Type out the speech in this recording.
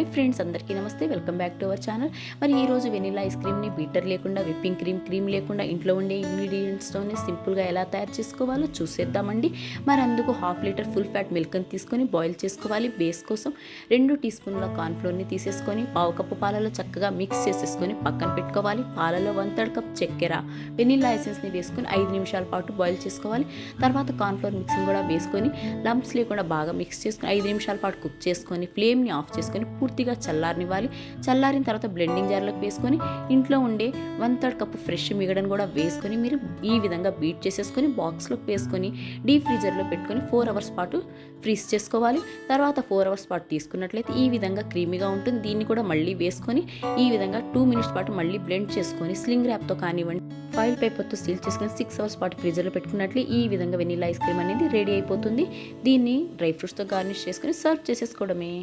Hi friends, అందరికీ నమస్తే. Welcome back to our channel. మరి ఈరోజు వెనిలా ఐస్ క్రీమ్ని బీటర్ లేకుండా, విప్పింగ్ క్రీమ్ లేకుండా ఇంట్లో ఉండే ఇంగ్రీడియంట్స్తోనే సింపుల్గా ఎలా తయారు చేసుకోవాలో చూసేద్దామండి. మరి అందుకు 1/2 లీటర్ ఫుల్ ఫ్యాట్ మిల్క్ని తీసుకొని బాయిల్ చేసుకోవాలి. బేస్ కోసం 2 టీ స్పూన్ల కార్న్ఫ్లోర్ని తీసేసుకొని 1/2 కప్పు పాలలో చక్కగా మిక్స్ చేసేసుకొని పక్కన పెట్టుకోవాలి. పాలలో 1/3 కప్ చక్కెర, వెనిలా ఎసెన్స్ని వేసుకొని 5 నిమిషాల పాటు బాయిల్ చేసుకోవాలి. తర్వాత కార్న్ఫ్లోర్ మిక్సింగ్ కూడా వేసుకొని లంప్స్ లేకుండా బాగా మిక్స్ చేసుకొని 5 నిమిషాల పాటు కుక్ చేసుకొని ఫ్లేమ్ని ఆఫ్ చేసుకొని పూర్తిగా చల్లారనివ్వాలి. చల్లారిన తర్వాత బ్లెండింగ్ జార్లోకి వేసుకొని ఇంట్లో ఉండే 1/3 కప్పు ఫ్రెష్ మిగడను కూడా వేసుకొని మీరు ఈ విధంగా బీట్ చేసేసుకొని బాక్స్లోకి వేసుకొని డీప్ ఫ్రీజర్లో పెట్టుకొని 4 అవర్స్ పాటు ఫ్రీజ్ చేసుకోవాలి. తర్వాత 4 అవర్స్ పాటు తీసుకున్నట్లయితే ఈ విధంగా క్రీమీగా ఉంటుంది. దీన్ని కూడా మళ్ళీ వేసుకొని ఈ విధంగా 2 మినిట్స్ పాటు మళ్ళీ బ్లెండ్ చేసుకొని స్లింగ్ ర్యాప్తో కానివ్వండి, ఫాయిల్ పేపర్తో సీల్ చేసుకొని 6 అవర్స్ పాటు ఫ్రీజర్లో పెట్టుకున్నట్లే ఈ విధంగా వెనిలా ఐస్ క్రీమ్ అనేది రెడీ అయిపోతుంది. దీన్ని డ్రై ఫ్రూట్స్తో గార్నిష్ చేసుకొని సర్వ్ చేసేసుకోవడమే.